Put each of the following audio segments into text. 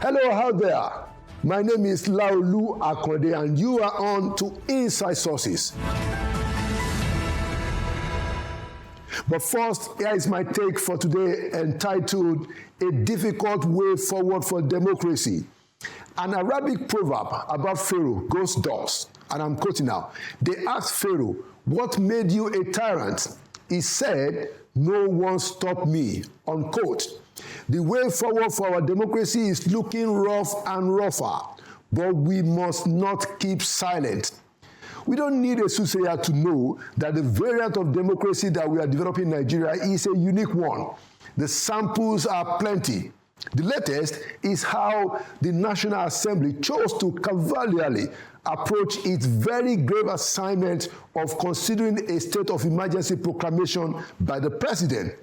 Hello out there. My name is Laolu Akode and you are on to Inside Sources. But first, here is my take for today entitled A Difficult Way Forward for Democracy. An Arabic proverb about Pharaoh goes thus, and I'm quoting now. They asked Pharaoh, "What made you a tyrant?" He said, "No one stopped me," unquote. The way forward for our democracy is looking rough and rougher, but we must not keep silent. We don't need a soothsayer to know that the variant of democracy that we are developing in Nigeria is a unique one. The samples are plenty. The latest is how the National Assembly chose to cavalierly approach its very grave assignment of considering a state of emergency proclamation by the president.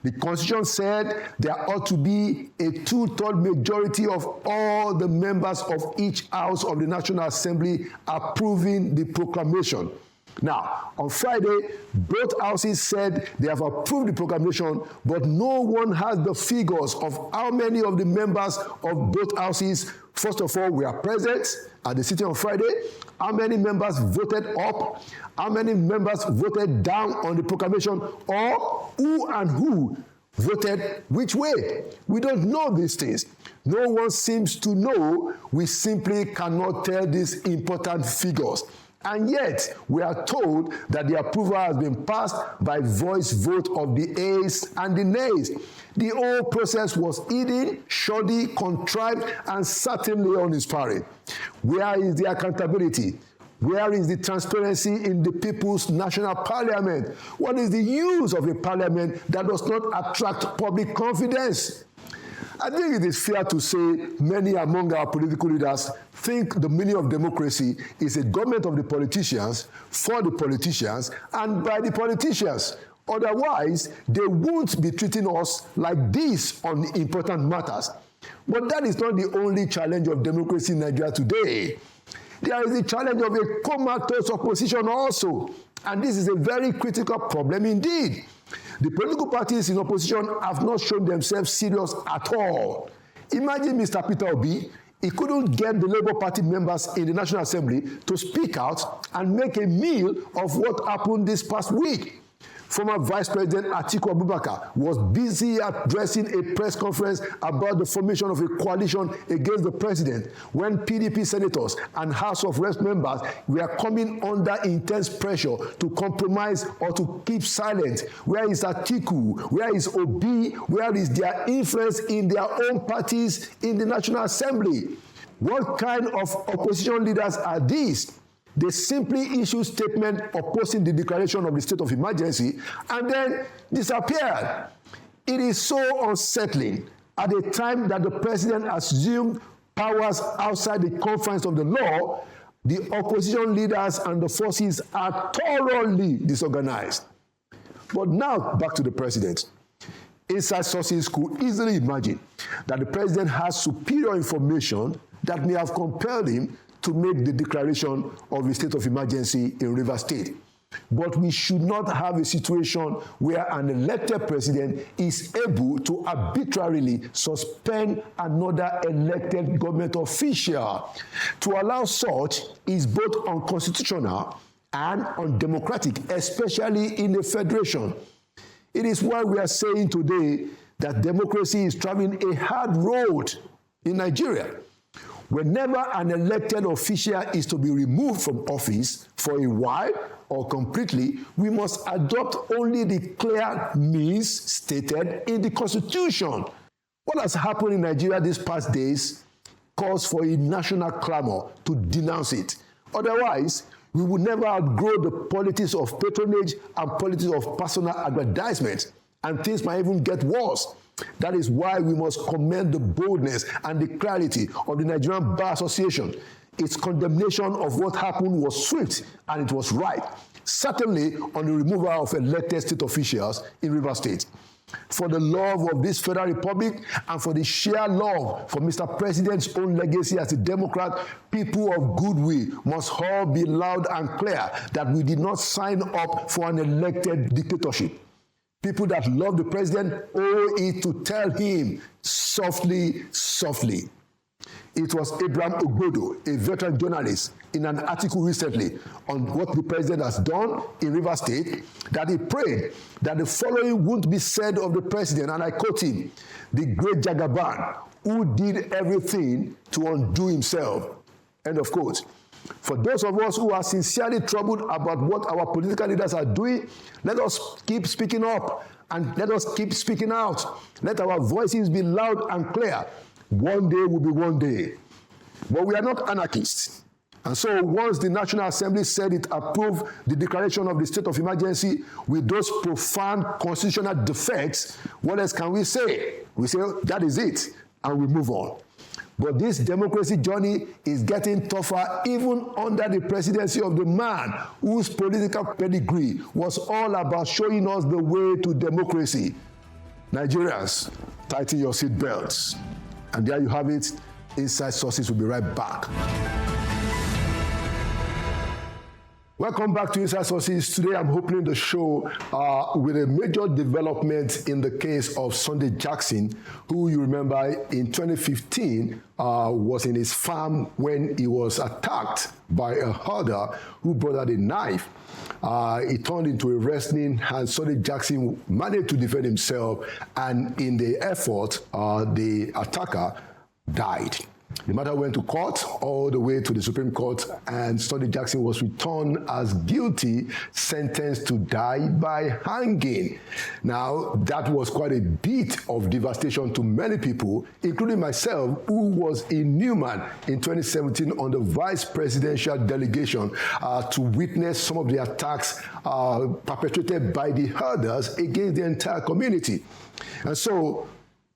The Constitution said there ought to be a 2/3 majority of all the members of each house of the National Assembly approving the proclamation. Now, on Friday, both houses said they have approved the proclamation, but no one has the figures of how many of the members of both houses, first of all, were present at the sitting on Friday, how many members voted up, how many members voted down on the proclamation, or who voted which way. We don't know these things. No one seems to know. We simply cannot tell these important figures. And yet, we are told that the approval has been passed by voice vote of the ayes and the nays. The whole process was hidden, shoddy, contrived, and certainly uninspiring. Where is the accountability? Where is the transparency in the People's National Parliament? What is the use of a parliament that does not attract public confidence? I think it is fair to say many among our political leaders think the meaning of democracy is a government of the politicians, for the politicians, and by the politicians. Otherwise, they won't be treating us like this on important matters. But that is not the only challenge of democracy in Nigeria today. There is the challenge of a comatose opposition also, and this is a very critical problem indeed. The political parties in opposition have not shown themselves serious at all. Imagine Mr. Peter Obi. He couldn't get the Labour Party members in the National Assembly to speak out and make a meal of what happened this past week. Former Vice President Atiku Abubakar was busy addressing a press conference about the formation of a coalition against the president when PDP senators and House of Reps members were coming under intense pressure to compromise or to keep silent. Where is Atiku? Where is Obi? Where is their influence in their own parties in the National Assembly? What kind of opposition leaders are these? They simply issue statement opposing the declaration of the state of emergency and then disappeared. It is so unsettling at a time that the president assumed powers outside the confines of the law. The opposition leaders and the forces are thoroughly disorganized. But now back to the president. Inside Sources could easily imagine that the president has superior information that may have compelled him to make the declaration of a state of emergency in Rivers State. But we should not have a situation where an elected president is able to arbitrarily suspend another elected government official. To allow such is both unconstitutional and undemocratic, especially in a federation. It is why we are saying today that democracy is traveling a hard road in Nigeria. Whenever an elected official is to be removed from office for a while or completely, we must adopt only the clear means stated in the Constitution. What has happened in Nigeria these past days calls for a national clamor to denounce it. Otherwise, we will never outgrow the politics of patronage and politics of personal aggrandizement, and things might even get worse. That is why we must commend the boldness and the clarity of the Nigerian Bar Association. Its condemnation of what happened was swift and it was right, certainly on the removal of elected state officials in Rivers State. For the love of this federal republic and for the sheer love for Mr. President's own legacy as a Democrat, people of goodwill must all be loud and clear that we did not sign up for an elected dictatorship. People that love the president owe it to tell him softly, softly. It was Abraham Ogbodo, a veteran journalist, in an article recently on what the president has done in Rivers State, that he prayed that the following wouldn't be said of the president, and I quote him, "the great Jagaban who did everything to undo himself," end of quote. For those of us who are sincerely troubled about what our political leaders are doing, let us keep speaking up and let us keep speaking out. Let our voices be loud and clear. One day will be one day. But we are not anarchists. And so once the National Assembly said it approved the declaration of the state of emergency with those profound constitutional defects, what else can we say? We say, that is it, and we move on. But this democracy journey is getting tougher even under the presidency of the man whose political pedigree was all about showing us the way to democracy. Nigerians, tighten your seatbelts. And there you have it. Inside Sources will be right back. Welcome back to Inside Sources. Today I'm opening the show with a major development in the case of Sunday Jackson, who you remember in 2015 was in his farm when he was attacked by a herder who brought out a knife. It turned into a wrestling, and Sunday Jackson managed to defend himself, and in the effort, the attacker died. The matter went to court, all the way to the Supreme Court, and Sunday Jackson was returned as guilty, sentenced to die by hanging. Now, that was quite a bit of devastation to many people, including myself, who was in Newman in 2017 on the vice presidential delegation to witness some of the attacks perpetrated by the herders against the entire community. And so,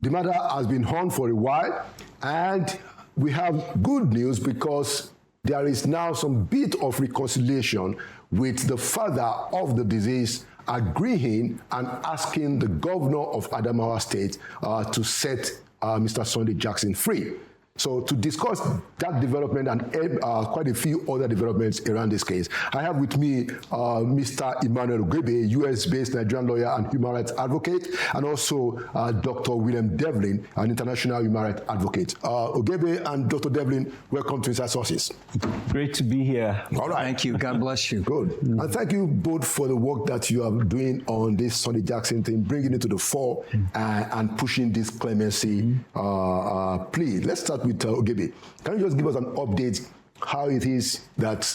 the matter has been on for a while, and we have good news because there is now some bit of reconciliation with the father of the deceased agreeing and asking the governor of Adamawa State to set Mr. Sunday Jackson free. So to discuss that development and quite a few other developments around this case, I have with me Mr. Emmanuel Ogebe, US-based Nigerian lawyer and human rights advocate, and also Dr. William Devlin, an international human rights advocate. Ogebe and Dr. Devlin, welcome to Inside Sources. Great to be here. All right. Thank you. God bless you. Good. And thank you both for the work that you are doing on this Sunday Jackson thing, bringing it to the fore and pushing this clemency plea. Let's start with Ogebe. Can you just give us an update how it is that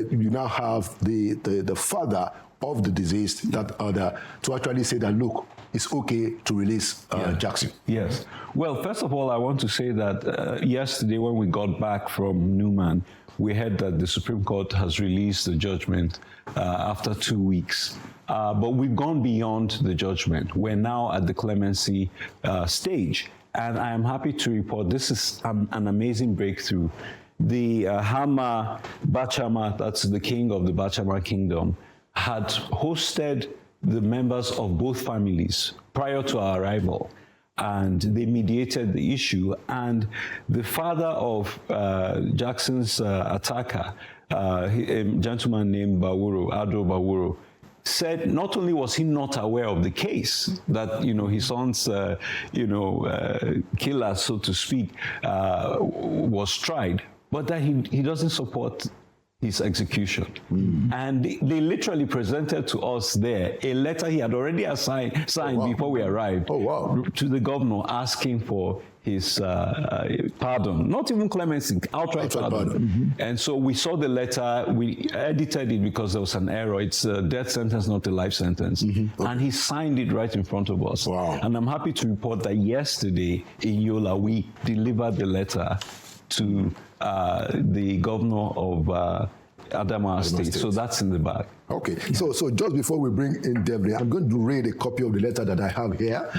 you now have the father of the deceased, that other, to actually say that, look, it's okay to release Jackson? Yes. Well, first of all, I want to say that yesterday when we got back from Newman, we heard that the Supreme Court has released the judgment after 2 weeks. But we've gone beyond the judgment. We're now at the clemency stage. And I am happy to report this is an amazing breakthrough. The Hama Bachama, that's the king of the Bachama kingdom, had hosted the members of both families prior to our arrival. And they mediated the issue. And the father of Jackson's attacker, a gentleman named Bawuro, Ado Bawuro, said not only was he not aware of the case, that, his son's, killer, so to speak, was tried, but that he doesn't support his execution. And they literally presented to us there a letter he had already signed before we arrived to the governor asking for his pardon, not even clemency, outright pardon. And so we saw the letter, we edited it because there was an error. It's a death sentence, not a life sentence. And he signed it right in front of us. And I'm happy to report that yesterday in Yola, we delivered the letter to the governor of Adamawa State. So that's in the bag. Okay. Yeah. So just before we bring in Devlin, I'm going to read a copy of the letter that I have here,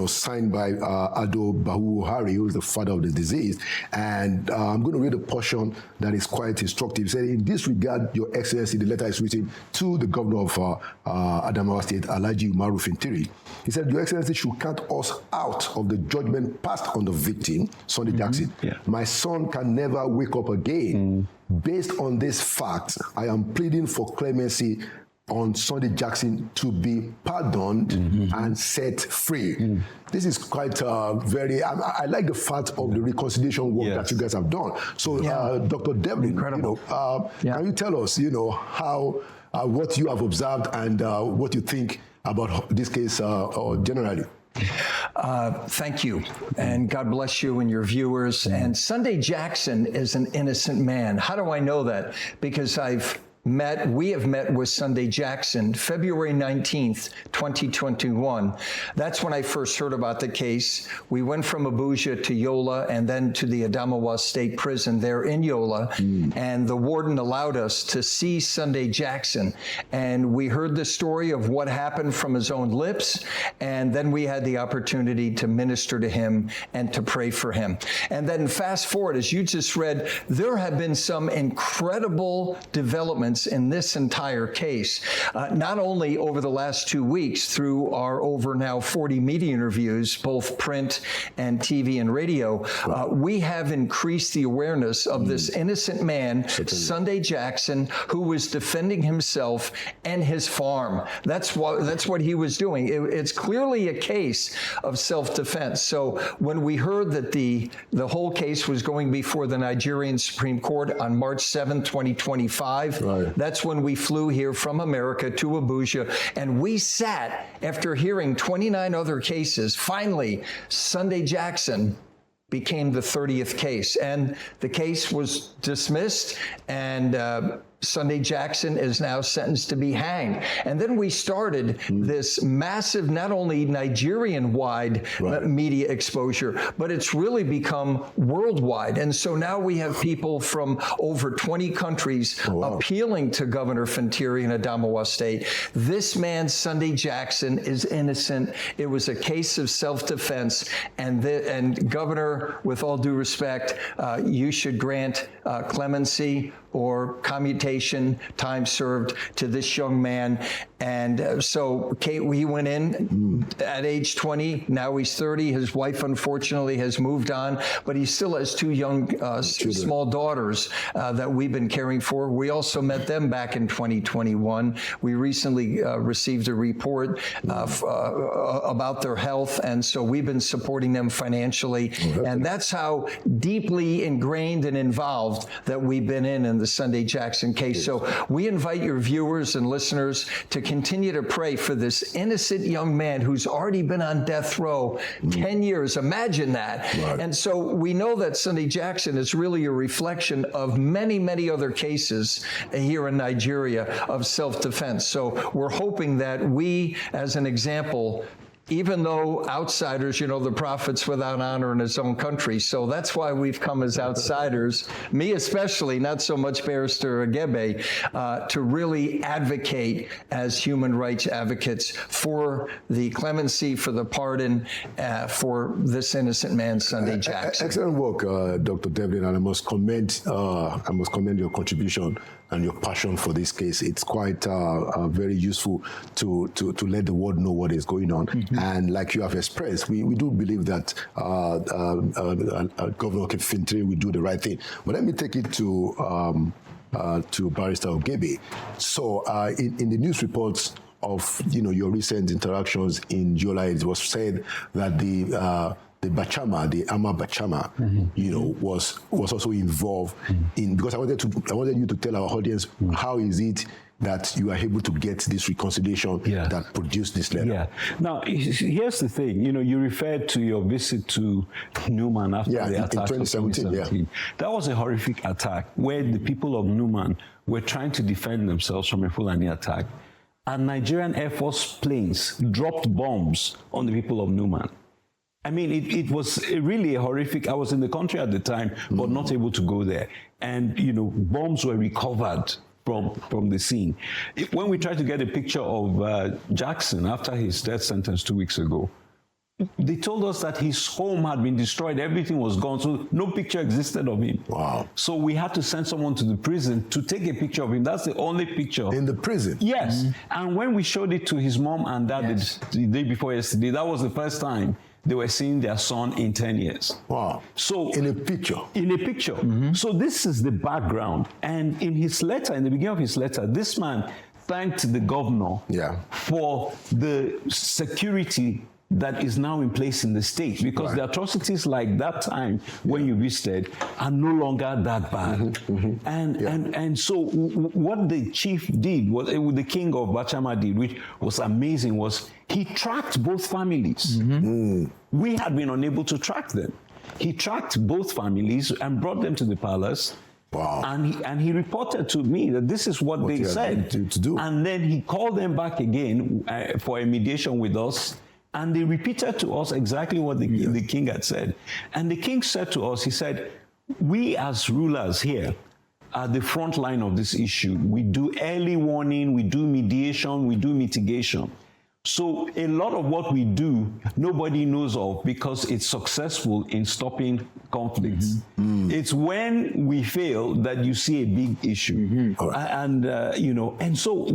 signed by Ado Bahuhari, who is the father of the deceased. And I'm going to read a portion that is quite instructive. He said, in this regard, Your Excellency, the letter is written to the governor of Adamawa State, Alhaji Umaru Fintiri. He said, Your Excellency should count us out of the judgment passed on the victim, Sunday Jackson. My son can never wake up again. Based on this fact, I am pleading for clemency on Sunday Jackson to be pardoned and set free. This is quite very, I like the fact of the reconciliation work that you guys have done. So, Dr. Devlin, can you tell us, how, what you have observed and what you think about this case generally? Thank you, and God bless you and your viewers. And Sunday Jackson is an innocent man. How do I know that? Because we have met with Sunday Jackson February 19th, 2021. That's when I first heard about the case. We went from Abuja to Yola and then to the Adamawa State Prison there in Yola. And the warden allowed us to see Sunday Jackson. And we heard the story of what happened from his own lips. And then we had the opportunity to minister to him and to pray for him. And then fast forward, as you just read, there have been some incredible developments in this entire case, not only over the last 2 weeks through our over now 40 media interviews, both print and TV and radio, we have increased the awareness of this innocent man, Sunday Jackson, who was defending himself and his farm. That's what he was doing. It's clearly a case of self-defense. So when we heard that the whole case was going before the Nigerian Supreme Court on March 7, 2025, that's when we flew here from America to Abuja, and we sat after hearing 29 other cases. Finally, Sunday Jackson became the 30th case, and the case was dismissed, and Sunday Jackson is now sentenced to be hanged. And then we started this massive, not only Nigerian-wide media exposure, but it's really become worldwide. And so now we have people from over 20 countries appealing to Governor Fintiri in Adamawa State. This man, Sunday Jackson, is innocent. It was a case of self-defense. And Governor, with all due respect, you should grant clemency or commutation, time served to this young man. And so he went in at age 20. Now he's 30. His wife, unfortunately, has moved on, but he still has two young, small daughters that we've been caring for. We also met them back in 2021. We recently received a report about their health, and so we've been supporting them financially. And that's how deeply ingrained and involved that we've been in the Sunday Jackson case. So we invite your viewers and listeners to continue to pray for this innocent young man who's already been on death row 10 years. Imagine that. And so we know that Sunday Jackson is really a reflection of many, many other cases here in Nigeria of self-defense. So we're hoping that we, as an example, even though outsiders, the prophet's without honor in his own country. So that's why we've come as outsiders, me especially, not so much Barrister Agebe, to really advocate as human rights advocates for the clemency, for the pardon, for this innocent man, Sunday Jackson. Excellent work, Dr. Devlin, and I must commend your contribution and your passion for this case. It's quite very useful to let the world know what is going on. And like you have expressed, we do believe that Governor Fintiri will do the right thing. But let me take it to Barrister Agebe. So in the news reports of your recent interactions in July, it was said that the Bachama, the Ama Bachama, was also involved in, because I wanted you to tell our audience how is it that you are able to get this reconciliation that produced this letter. Yeah. Now, here's the thing. You referred to your visit to Newman after the attack in 2017. That was a horrific attack where the people of Newman were trying to defend themselves from a Fulani attack, and Nigerian Air Force planes dropped bombs on the people of Newman. I mean, it was really a horrific. I was in the country at the time, but not able to go there. And, bombs were recovered from the scene. When we tried to get a picture of Jackson after his death sentence 2 weeks ago, they told us that his home had been destroyed, everything was gone, so no picture existed of him. Wow. So we had to send someone to the prison to take a picture of him. That's the only picture. In the prison? Yes. And when we showed it to his mom and dad the day before yesterday, that was the first time they were seeing their son in 10 years. Wow. So in a picture? In a picture. So this is the background. And in his letter, in the beginning of his letter, this man thanked the governor Yeah. for the security that is now in place in the state, because the atrocities like that time when you visited are no longer that bad. And so what the chief did, was the king of Bachama did, which was amazing, was he tracked both families. We had been unable to track them. He tracked both families and brought them to the palace. Wow. And he reported to me that this is what they said to do. And then he called them back again for a mediation with us. And they repeated to us exactly what the king had said. And the king said to us, he said, we as rulers here are the front line of this issue. We do early warning, we do mediation, we do mitigation. So a lot of what we do, nobody knows of because it's successful in stopping conflicts. It's when we fail that you see a big issue. And, and so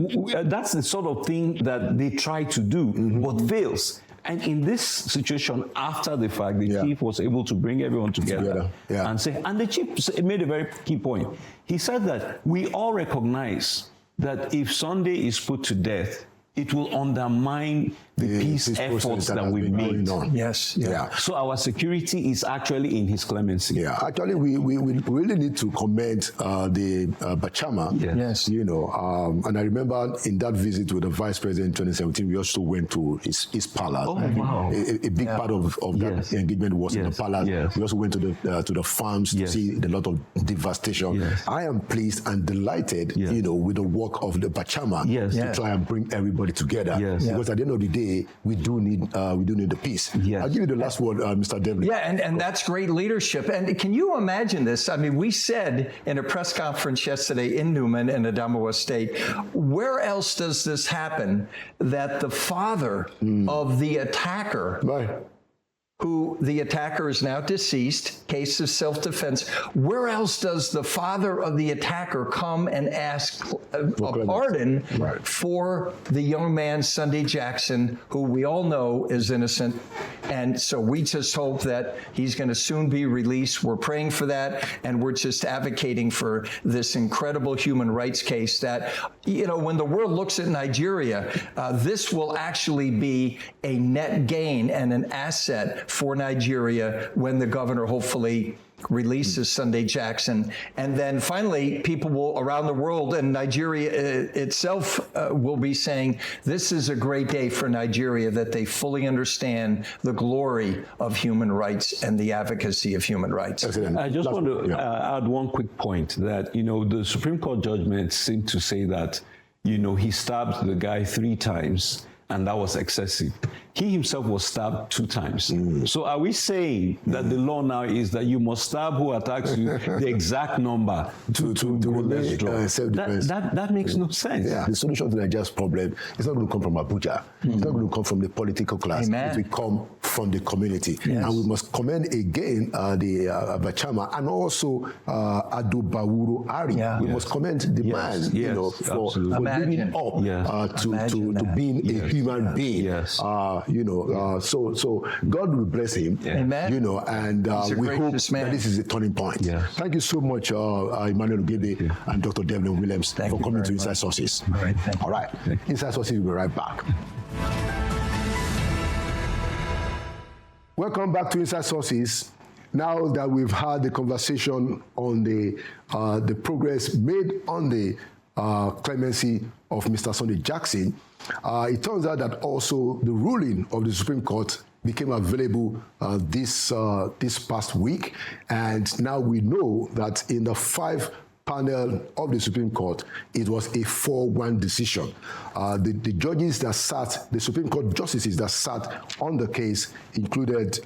that's the sort of thing that they try to do, but fails. And in this situation, after the fact, the chief was able to bring everyone together and say, and the chief made a very key point. He said that we all recognize that if Sunday is put to death, it will undermine the peace efforts that we've made. Yes. Yeah. So our security is actually in his clemency. Yeah, actually, we really need to commend the Bachama. Yes. And I remember in that visit with the vice president in 2017, we also went to his palace. Oh, wow. A big part of that engagement was in the palace. We also went to the farms to see a lot of devastation. I am pleased and delighted, with the work of the Bachama to try and bring everybody together. Because at the end of the day, we do need the peace. I'll give you the last word, Mr. Devlin. Yeah, and that's great leadership. And can you imagine this? I mean, we said in a press conference yesterday in Newman in Adamawa State, where else does this happen that the father of the attacker, who the attacker is now deceased, case of self-defense, where else does the father of the attacker come and ask a pardon for the young man, Sunday Jackson, who we all know is innocent? And so we just hope that he's going to soon be released. We're praying for that, and we're just advocating for this incredible human rights case that, when the world looks at Nigeria, this will actually be a net gain and an asset for Nigeria when the governor hopefully releases Sunday Jackson. And then finally, people will around the world, and Nigeria itself will be saying, this is a great day for Nigeria, that they fully understand the glory of human rights and the advocacy of human rights. I just want to add one quick point that, the Supreme Court judgment seemed to say that, he stabbed the guy 3 times, and that was excessive. He himself was stabbed 2 times. So are we saying that the law now is that you must stab who attacks you the exact number to self-defense? That makes no sense. The solution to Nigeria's problem is not going to come from Abuja. It's not going to come from the political class. It will come from the community. And we must commend again the Bachama and also Adobawuro Ari. We must commend the man, for living up to being a human being. So God will bless him. Amen. And we hope that this is a turning point. Thank you so much, Emmanuel Ugebe and Dr. Devlin Williams for coming to Inside Sources. All right. Inside Sources will be right back. Welcome back to Inside Sources. Now that we've had the conversation on the progress made on the clemency of Mr. Sunday Jackson, it turns out that also the ruling of the Supreme Court became available this past week, and now we know that in the 5 panel of the Supreme Court, it was a 4-1 decision. The judges that sat, the Supreme Court justices that sat on the case included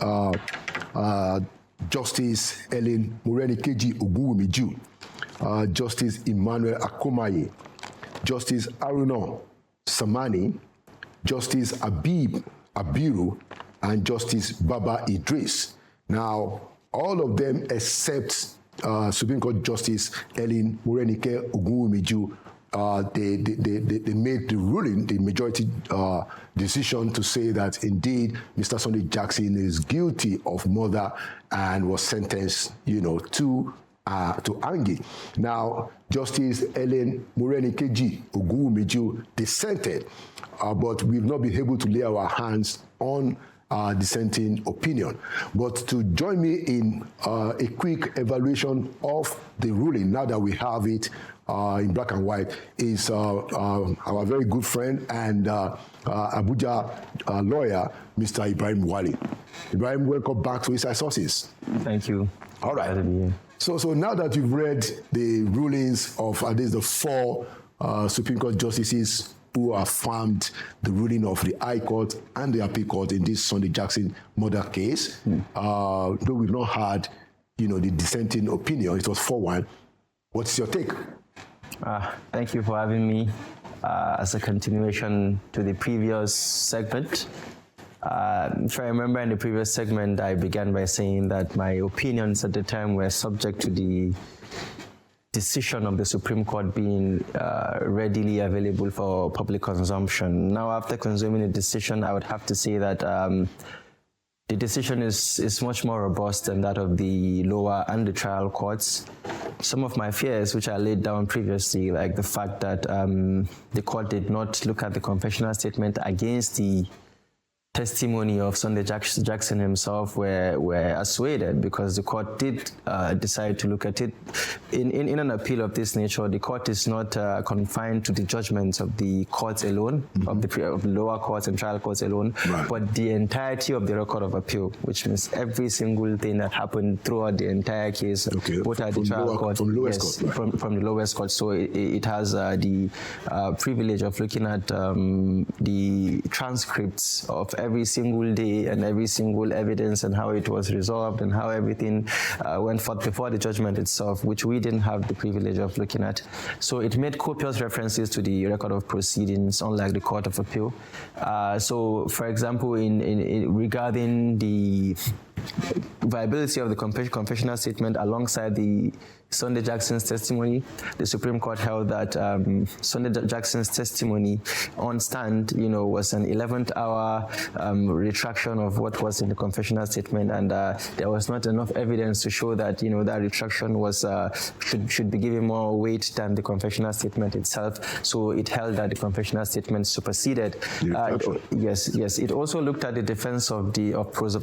Justice Ellen Morenikeji Ogunwumiju, Justice Emmanuel Akomaye, Justice Aruna Samani, Justice Abib Abiru, and Justice Baba Idris. Now, all of them except Supreme Court Justice Ellen Morenike Ogunwumiju, they made the ruling, the majority decision to say that indeed Mr. Sunday Jackson is guilty of murder and was sentenced, to to Angie. Now, Justice Ellen Morenikeji Ogunwumeju dissented, but we've not been able to lay our hands on dissenting opinion. But to join me in a quick evaluation of the ruling, now that we have it in black and white, is our very good friend and Abuja lawyer, Mr. Ibrahim Wali. Ibrahim, welcome back to Inside Sources. Thank you. All right. So now that you've read the rulings of at least the 4 Supreme Court justices who affirmed the ruling of the High Court and the Appeal Court in this Sunday Jackson murder case, though we've not had, the dissenting opinion, it was 4-1. What's your take? Thank you for having me. As a continuation to the previous segment, if I remember in the previous segment, I began by saying that my opinions at the time were subject to the decision of the Supreme Court being readily available for public consumption. Now, after consuming the decision, I would have to say that the decision is much more robust than that of the lower and the trial courts. Some of my fears, which I laid down previously, like the fact that the court did not look at the confessional statement against the testimony of Sunday Jackson himself, were assuaded, because the court did decide to look at it. In an appeal of this nature, the court is not confined to the judgments of the courts alone, of the lower courts and trial courts alone, but the entirety of the record of appeal, which means every single thing that happened throughout the entire case, both at the trial court, from the lowest court. So it has the privilege of looking at the transcripts of every single day and every single evidence and how it was resolved and how everything went forth before the judgment itself, which we didn't have the privilege of looking at. So it made copious references to the record of proceedings, unlike the Court of Appeal. So, for example, in regarding the viability of the confessional statement alongside the Sunday Jackson's testimony, the Supreme Court held that Sunday Jackson's testimony on stand, was an 11th hour retraction of what was in the confessional statement, and there was not enough evidence to show that, that retraction was should be given more weight than the confessional statement itself. So it held that the confessional statement superseded. Yes. It also looked at the defense of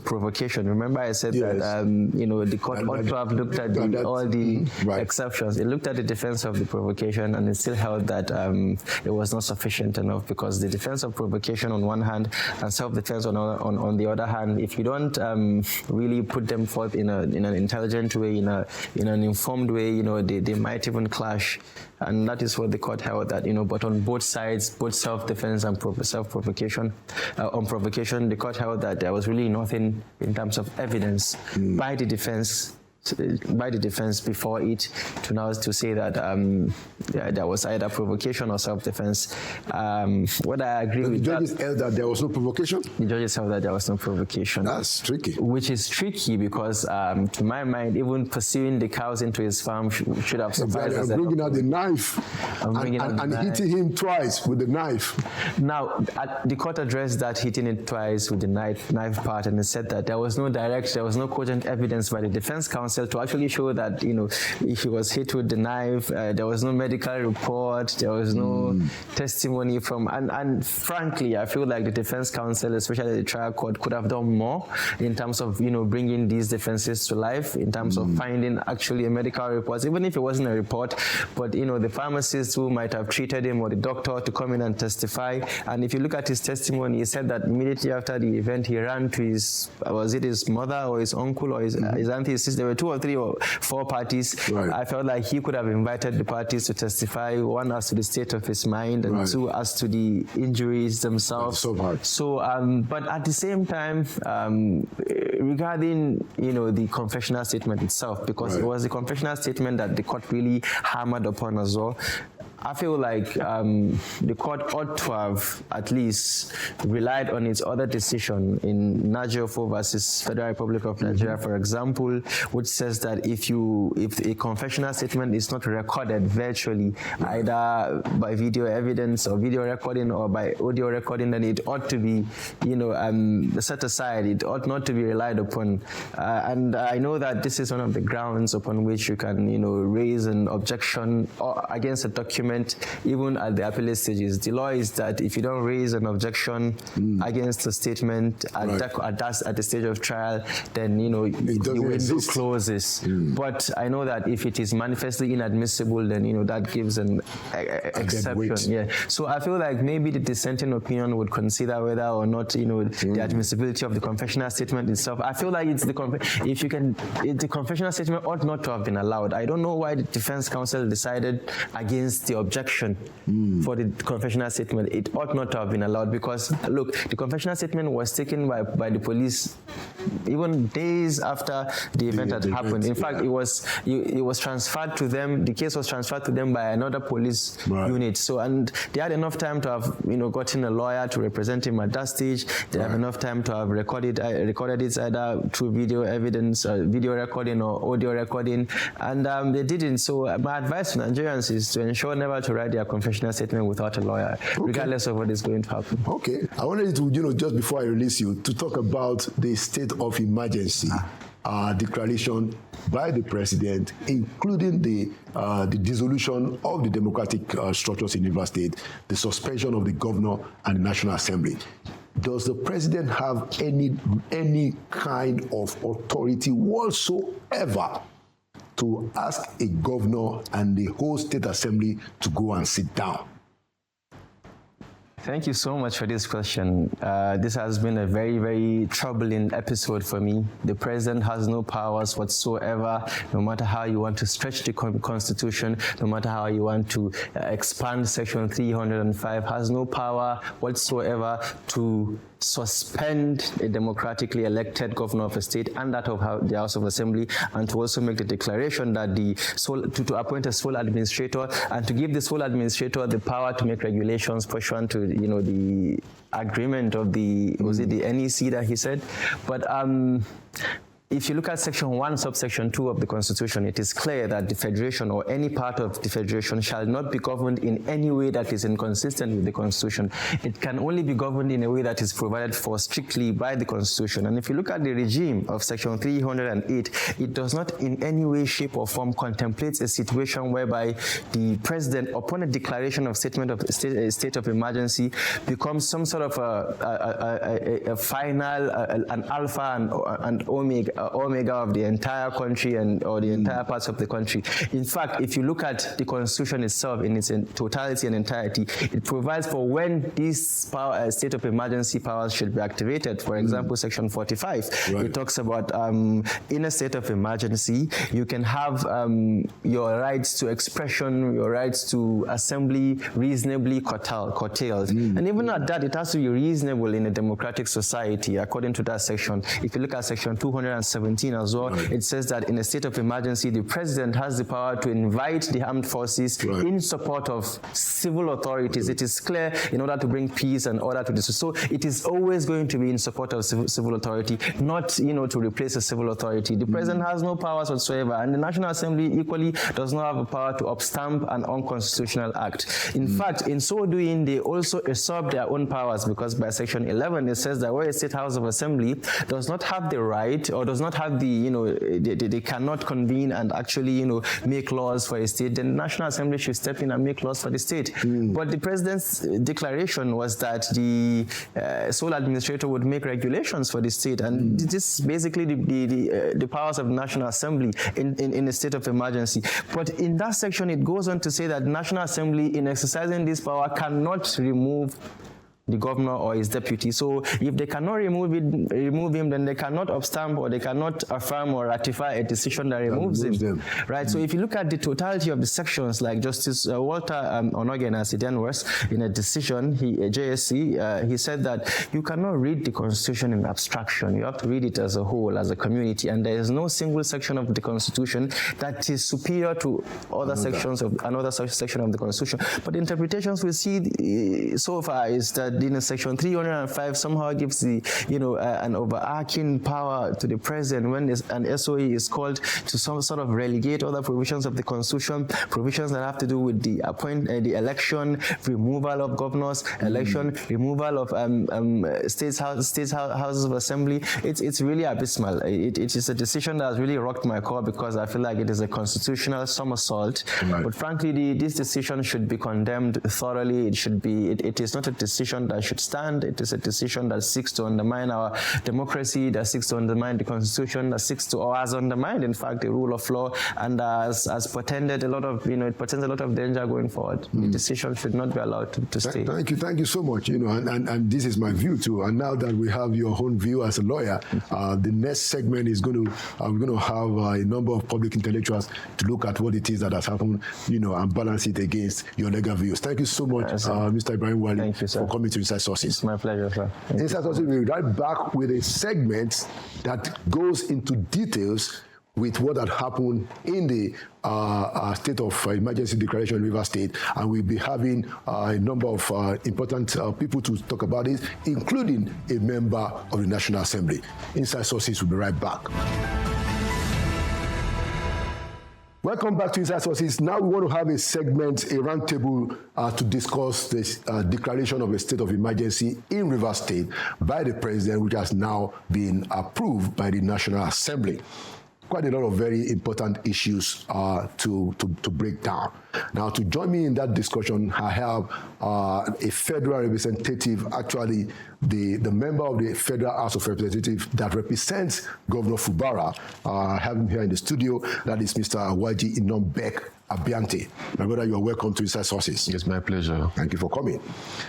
provocation. Remember, I said that the court ought to have looked at all the exceptions. It looked at the defense of the provocation, and it still held that it was not sufficient enough, because the defense of provocation on one hand and self-defense on the other hand, if you don't really put them forth in an intelligent way, in an informed way, they might even clash. And that is what the court held, that, but on both sides, both self-defense and self-provocation, on provocation, the court held that there was really nothing in terms of evidence by the defense before it to say that there was either provocation or self-defense. What I agree with the judges held that there was no provocation? The judges held that there was no provocation. That's tricky. Which is tricky because, to my mind, even pursuing the cows into his farm should have sufficed. I'm bringing out the knife and hitting him twice with the knife. Now, the court addressed that hitting it twice with the knife part, and it said that there was no cogent evidence by the defense counsel to actually show that, if he was hit with the knife, there was no medical report, there was no testimony from, and frankly, I feel like the defense counsel, especially the trial court, could have done more in terms of, bringing these defenses to life, in terms of finding actually a medical report, even if it wasn't a report, but, the pharmacist who might have treated him or the doctor to come in and testify. And if you look at his testimony, he said that immediately after the event, he ran to his mother or his uncle or his auntie, his sister. There were 2 or 3 or 4 parties. Right. I felt like he could have invited the parties to testify, one as to the state of his mind, and 2 as to the injuries themselves. That's so hard. So, but at the same time, regarding, the confessional statement itself, because it was the confessional statement that the court really hammered upon as well. I feel like the court ought to have at least relied on its other decision in Najofo versus Federal Republic of Nigeria, for example, which says that if a confessional statement is not recorded virtually, either by video evidence or video recording or by audio recording, then it ought to be, set aside. It ought not to be relied upon. And I know that this is one of the grounds upon which you can, raise an objection against a document, even at the appellate stages. The law is that if you don't raise an objection against a statement at the stage of trial, then the window closes. But I know that if it is manifestly inadmissible, then that gives an exception. Yeah. So I feel like maybe the dissenting opinion would consider whether or not the admissibility of the confessional statement itself. I feel like it's the confessional statement ought not to have been allowed. I don't know why the defense counsel decided against the objection for the confessional statement. It ought not to have been allowed because, look, the confessional statement was taken by the police even days after the event had happened. In fact, it was transferred to them. The case was transferred to them by another police unit. So, and they had enough time to have gotten a lawyer to represent him at that stage. They have enough time to have recorded it either through video evidence, video recording or audio recording, and they didn't. So my advice to Nigerians is to ensure never to write their confessional statement without a lawyer, regardless of what is going to happen. Okay. I wanted to, just before I release you, to talk about the state of emergency declaration by the president, including the dissolution of the democratic structures in Rivers State, the suspension of the governor and the National Assembly. Does the president have any kind of authority whatsoever to ask a governor and the whole state assembly to go and sit down? Thank you so much for this question. This has been a very, very troubling episode for me. The president has no powers whatsoever, no matter how you want to stretch the Constitution, no matter how you want to expand Section 305, has no power whatsoever to suspend a democratically elected governor of a state and that of the House of Assembly, and to also make the declaration that to appoint a sole administrator and to give the sole administrator the power to make regulations pursuant to the agreement of was it the NEC that he said? But if you look at Section 1, subsection 2 of the Constitution, it is clear that the Federation or any part of the Federation shall not be governed in any way that is inconsistent with the Constitution. It can only be governed in a way that is provided for strictly by the Constitution. And if you look at the regime of Section 308, it does not in any way, shape, or form contemplate a situation whereby the president, upon a declaration of state of emergency, becomes some sort of a final, an alpha and omega of the entire country or the entire parts of the country. In fact, if you look at the Constitution itself in its totality and entirety, it provides for when these state of emergency powers should be activated. For example, Section 45, it talks about in a state of emergency, you can have your rights to expression, your rights to assembly reasonably curtailed. And even at that, it has to be reasonable in a democratic society, according to that section. If you look at Section 217 as well, it says that in a state of emergency, the president has the power to invite the armed forces in support of civil authorities. It is clear, in order to bring peace and order to this. So it is always going to be in support of civil authority, not to replace a civil authority. The president has no powers whatsoever, and the National Assembly equally does not have a power to upstamp an unconstitutional act. In fact, in so doing, they also usurp their own powers, because by Section 11 it says that where a state house of assembly does not have the right or does not have they cannot convene and actually make laws for a state, then the National Assembly should step in and make laws for the state. But the president's declaration was that the sole administrator would make regulations for the state, and this is basically the powers of the National Assembly in a state of emergency. But in that section, it goes on to say that the National Assembly, in exercising this power, cannot remove the governor or his deputy. So if they cannot remove him, then they cannot upstamp or they cannot affirm or ratify a decision that removes him. Right. So if you look at the totality of the sections, like Justice Walter Onogen, as he then was, in a decision, JSC, he said that you cannot read the Constitution in abstraction. You have to read it as a whole, as a community, and there is no single section of the Constitution that is superior to other sections of another section of the Constitution. But the interpretations we see so far is that Section 305 somehow gives the an overarching power to the president when an SOE is called to some sort of relegate other provisions of the Constitution, provisions that have to do with the the election, removal of governors, election, removal of states houses of assembly. It's really abysmal. It is a decision that has really rocked my core because I feel like it is a constitutional somersault. Right. But frankly, this decision should be condemned thoroughly. It is not a decision that should stand. It is a decision that seeks to undermine our democracy, that seeks to undermine the Constitution, that seeks to, or has undermined, in fact, the rule of law, and has portended a lot of, it portends a lot of danger going forward. The decision should not be allowed to stay. Thank you so much. And this is my view too. And now that we have your own view as a lawyer, the next segment is going to have a number of public intellectuals to look at what it is that has happened, and balance it against your legal views. Thank you so much, Mr. Ibrahim Wali, for coming to Inside Sources. It's my pleasure, sir. Inside Sources will be right back with a segment that goes into details with what had happened in the state of emergency declaration in Rivers State, and we'll be having a number of important people to talk about it, including a member of the National Assembly. Inside Sources will be right back. Welcome back to Inside Sources. Now we want to have a segment, a roundtable, to discuss this declaration of a state of emergency in Rivers State by the president, which has now been approved by the National Assembly. Quite a lot of very important issues to break down. Now, to join me in that discussion, I have a federal representative, actually the member of the Federal House of Representatives that represents Governor Fubara. I have him here in the studio. That is Mr. Awaji Inombek Abiante. My brother, you are welcome to Inside Sources. It's my pleasure. Thank you for coming.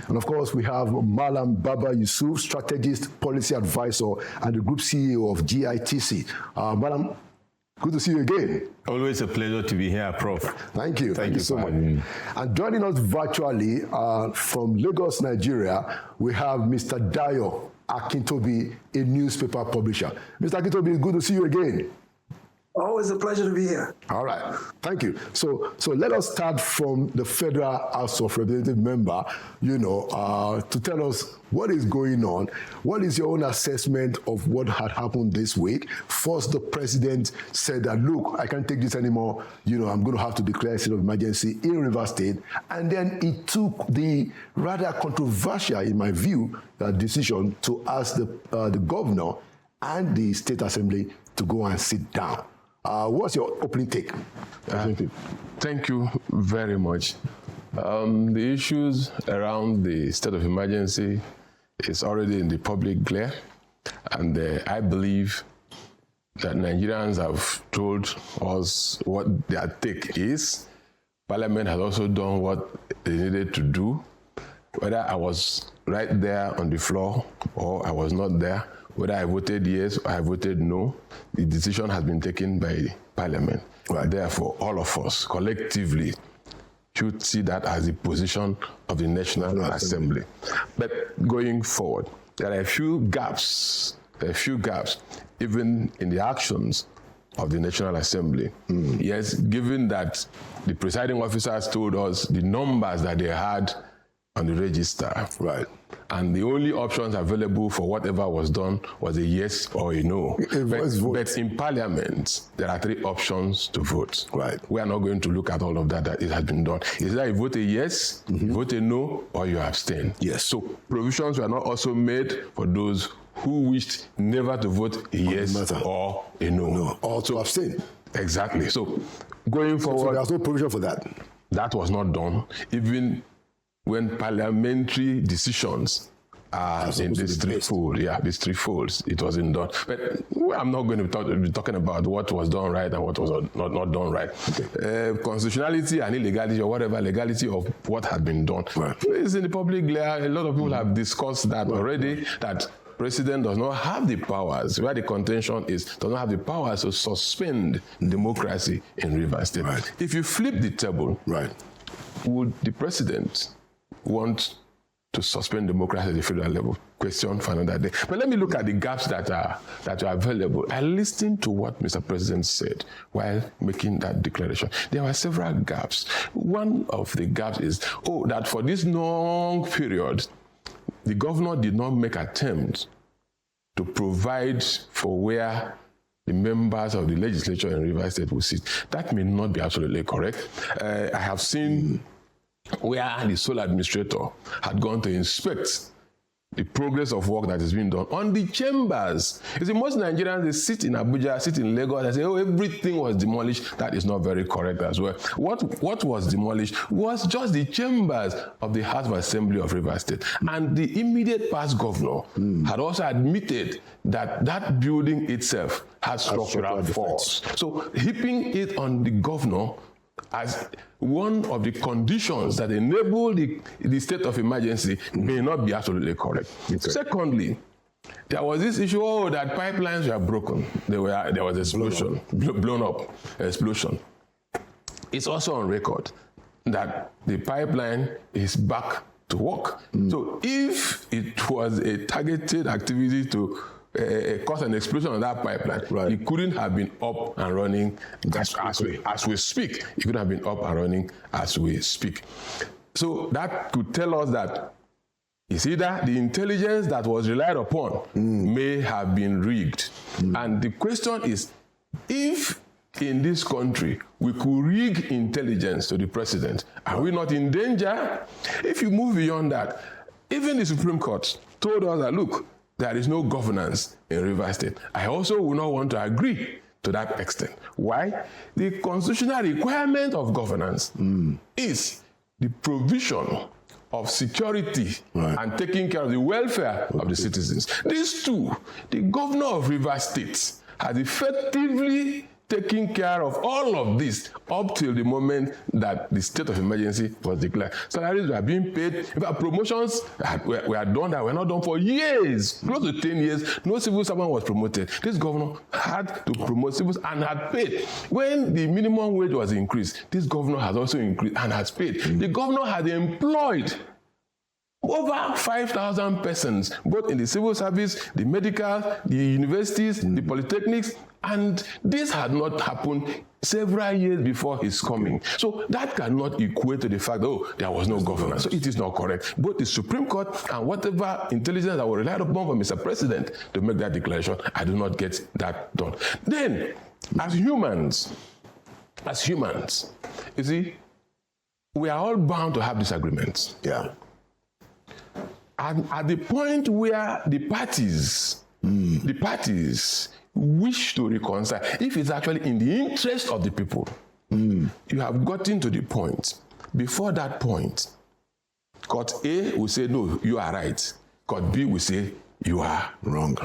And of course, we have Malam Baba Yusuf, strategist, policy advisor, and the group CEO of GITC. Malam, good to see you again. Always a pleasure to be here, Prof. Thank you. Thank you so much. And joining us virtually from Lagos, Nigeria, we have Mr. Dayo Akintobi, a newspaper publisher. Mr. Akintobi, it's good to see you again. Always a pleasure to be here. All right. Thank you. So let us start from the Federal House of Representatives member, to tell us what is going on. What is your own assessment of what had happened this week? First, the president said that, look, I can't take this anymore. I'm going to have to declare a state of emergency in Rivers State. And then he took the rather controversial, in my view, decision to ask the governor and the state assembly to go and sit down. What's your opening take? Thank you very much. The issues around the state of emergency is already in the public glare, and I believe that Nigerians have told us what their take is. Parliament has also done what they needed to do. Whether I was right there on the floor or I was not there, whether I voted yes or I voted no, the decision has been taken by Parliament. Right. Therefore, all of us collectively should see that as the position of the National Assembly. But going forward, there are a few gaps even in the actions of the National Assembly. Yes, given that the presiding officers told us the numbers that they had on the register. Right. And the only options available for whatever was done was a yes or a no. But in Parliament, there are 3 options to vote. Right. We are not going to look at all of that it has been done. Is that you vote a yes, you vote a no, or you abstain. Yes. So provisions were not also made for those who wished never to vote a yes or a no. Or to abstain. Exactly. So going forward. So there's no provision for that. That was not done. Even when parliamentary decisions in this threefold. Yeah, these three folds. It wasn't done. But I'm not going to be talking about what was done right and what was not done right. Okay. Constitutionality and illegality, or whatever legality of what had been done, is in the public glare. A lot of people have discussed that already, that president does not have the powers, where the contention is, does not have the powers to suspend democracy in Rivers State. Right. If you flip the table, would the president want to suspend democracy at the federal level? Question for another day. But let me look at the gaps that are available. I listened to what Mr. President said while making that declaration. There were several gaps. One of the gaps is, that for this long period, the governor did not make attempts to provide for where the members of the legislature in Rivers State will sit. That may not be absolutely correct. I have seen where the sole administrator had gone to inspect the progress of work that is being done on the chambers. You see, most Nigerians, they sit in Abuja, sit in Lagos, and say, everything was demolished. That is not very correct as well. What was demolished was just the chambers of the House of Assembly of Rivers State. And the immediate past governor had also admitted that that building itself has structural faults. So heaping it on the governor as one of the conditions that enable the state of emergency may not be absolutely correct. Okay. Secondly, there was this issue, that pipelines were broken. There was explosion, blown up explosion. It's also on record that the pipeline is back to work. So if it was a targeted activity to cause an explosion on that pipeline, it couldn't have been up and running as we speak. It couldn't have been up and running as we speak. So that could tell us that it's either the intelligence that was relied upon may have been rigged. And the question is, if in this country we could rig intelligence to the president, are we not in danger? If you move beyond that, even the Supreme Court told us that, look, there is no governance in Rivers State. I also would not want to agree to that extent. Why? The constitutional requirement of governance is the provision of security and taking care of the welfare of the citizens. These two, the governor of Rivers State has effectively taking care of all of this up till the moment that the state of emergency was declared. Salaries were being paid. In fact, promotions were done that were not done for years, close to 10 years. No civil servant was promoted. This governor had to promote civils and had paid. When the minimum wage was increased, this governor has also increased and has paid. The governor had employed over 5,000 persons, both in the civil service, the medical, the universities, the polytechnics, and this had not happened several years before his coming. So that cannot equate to the fact that, there was no governance. So it is not correct. Both the Supreme Court and whatever intelligence that was relied upon from Mr. President to make that declaration, I do not get that done. Then, as humans, you see, we are all bound to have disagreements. Yeah. And at the point where the parties wish to reconcile, if it's actually in the interest of the people, you have gotten to the point. Before that point, Court A will say, no, you are right. Court B will say, you are wrong.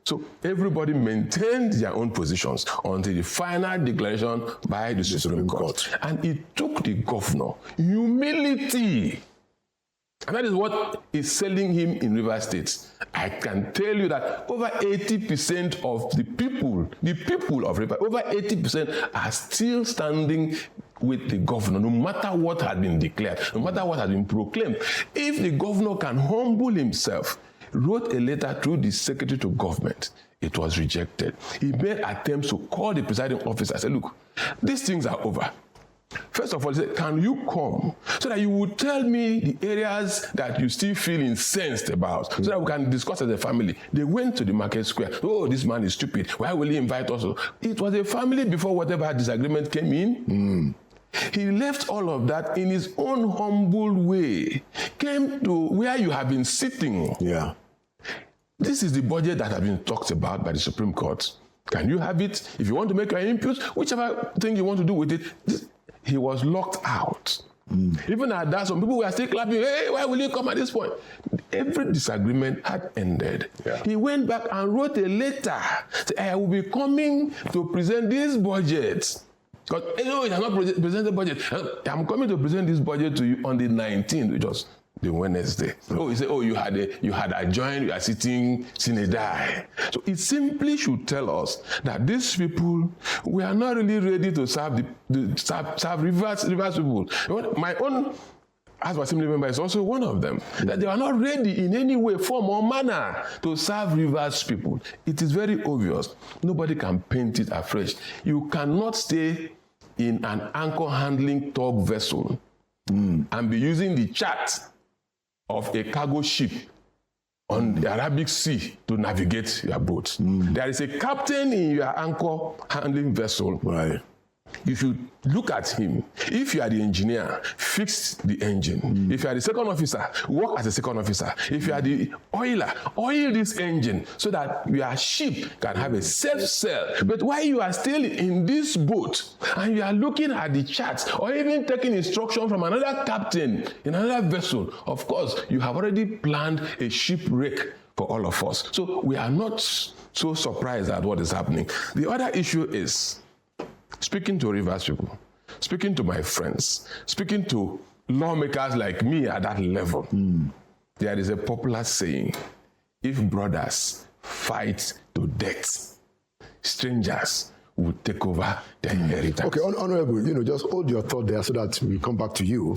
So everybody maintained their own positions until the final declaration by the Supreme Court. And it took the governor humility. And that is what is selling him in Rivers State. I can tell you that over 80% of the people of Rivers, over 80% are still standing with the governor, no matter what had been declared, no matter what had been proclaimed. If the governor can humble himself, wrote a letter through the secretary to government, it was rejected. He made attempts to call the presiding officer and say, look, these things are over. First of all, he said, can you come so that you would tell me the areas that you still feel incensed about so that we can discuss as a family? They went to the market square. Oh, this man is stupid. Why will he invite us? It was a family before whatever disagreement came in. He left all of that in his own humble way, came to where you have been sitting. Yeah. This is the budget that has been talked about by the Supreme Court. Can you have it? If you want to make your inputs, whichever thing you want to do with it, he was locked out. Even at that, some people were still clapping, hey, why will you come at this point? every disagreement had ended. Yeah. He went back and wrote a letter. Said, I will be coming to present this budget. Because he has not presented the budget. I'm coming to present this budget to you on the 19th, which was the Wednesday. Oh, he said, oh, you had adjourned, you are sitting sine die. So it simply should tell us that these people, we are not really ready to serve serve Rivers people. My own House of Assembly member is also one of them, that they are not ready in any way, form, or manner to serve Rivers people. It is very obvious. Nobody can paint it afresh. You cannot stay in an anchor handling tug vessel and be using the chart of a cargo ship on the Arabic Sea to navigate your boat. There is a captain in your anchor handling vessel. Right. You should look at him. If you are the engineer, fix the engine. If you are the second officer, work as a second officer. If you are the oiler, oil this engine so that your ship can have a safe sail. But while you are still in this boat and you are looking at the charts or even taking instruction from another captain in another vessel, of course, you have already planned a shipwreck for all of us. So we are not so surprised at what is happening. The other issue is, speaking to Rivers people, speaking to my friends, speaking to lawmakers like me at that level, there is a popular saying, if brothers fight to death, strangers will take over the inheritance. Okay, Honorable, just hold your thought there so that we come back to you,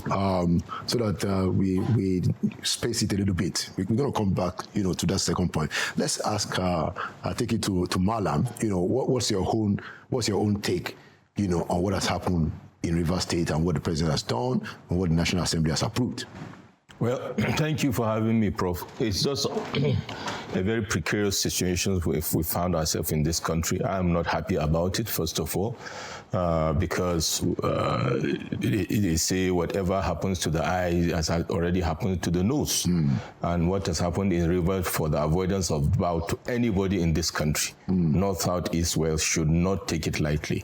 so that we space it a little bit. We're going to come back, to that second point. Let's ask, take it to Malam. What's your own take, on what has happened in Rivers State and what the president has done and what the National Assembly has approved? Well, thank you for having me, Prof. It's just a very precarious situation if we found ourselves in this country. I'm not happy about it, first of all, because they say whatever happens to the eye has already happened to the nose. And what has happened in Rivers, for the avoidance of doubt to anybody in this country, North, South, East, West, should not take it lightly,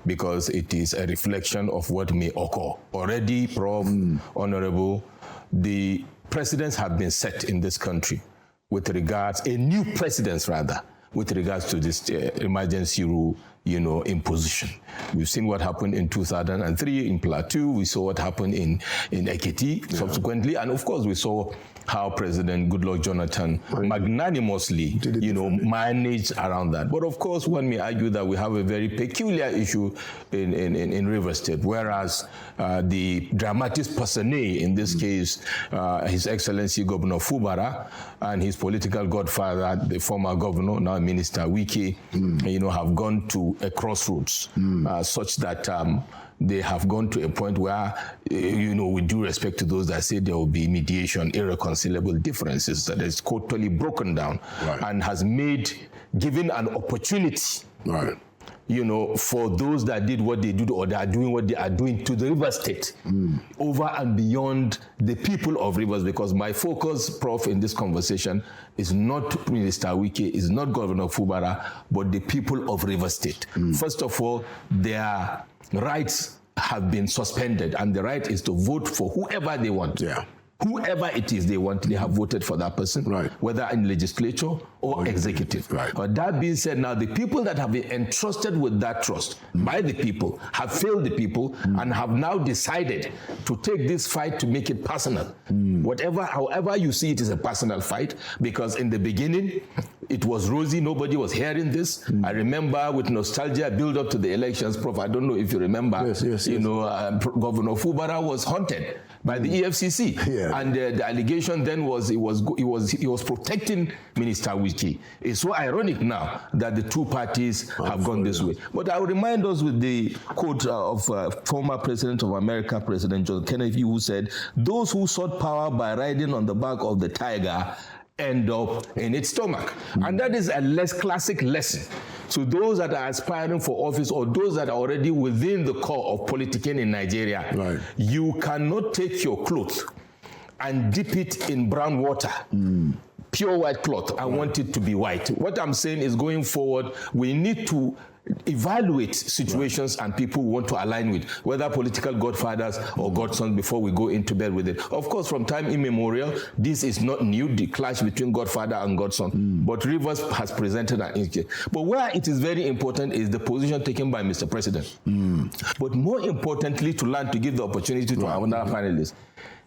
because it is a reflection of what may occur. Already, Prof, Honorable, the precedents have been set in this country with regards, a new precedence rather, with regards to this emergency rule, imposition. We've seen what happened in 2003 in Plateau. We saw what happened in Ekiti subsequently. And of course, we saw how President Goodluck Jonathan magnanimously, managed around that. But of course, one may argue that we have a very peculiar issue in Rivers State, whereas the dramatis personae in this case, His Excellency Governor Fubara and his political godfather, the former governor, now Minister Wike, have gone to a crossroads, such that they have gone to a point where, with due respect to those that say there will be mediation, irreconcilable differences, that is totally broken down, and has given an opportunity, for those that did what they did or they are doing what they are doing to the Rivers State, over and beyond the people of Rivers, because my focus, Prof, in this conversation is not Minister Wike, is not Governor Fubara, but the people of Rivers State. First of all, their rights have been suspended, and the right is to vote for whoever they want. Whoever it is they want, they have voted for that person, whether in legislature or executive. But that being said, now the people that have been entrusted with that trust by the people have failed the people and have now decided to take this fight to make it personal. However you see it is a personal fight, because in the beginning it was rosy, nobody was hearing this. I remember with nostalgia, build up to the elections, Prof, I don't know if you remember, Governor Fubara was haunted by the EFCC. And the allegation then was he was protecting Minister Wike. It's so ironic now that the two parties have gone this way. But I will remind us with the quote of former President of America, President John Kennedy, who said, "Those who sought power by riding on the back of the tiger end up in its stomach." And that is a less classic lesson to those that are aspiring for office or those that are already within the core of politicking in Nigeria. You cannot take your clothes and dip it in brown water, pure white cloth, and want it to be white. What I'm saying is, going forward, we need to evaluate situations and people we want to align with, whether political godfathers or godsons, before we go into bed with it. Of course, from time immemorial, this is not new, the clash between godfather and godson, but Rivers has presented an issue. But where it is very important is the position taken by Mr. President. But more importantly, to learn, to give the opportunity to our other panelists,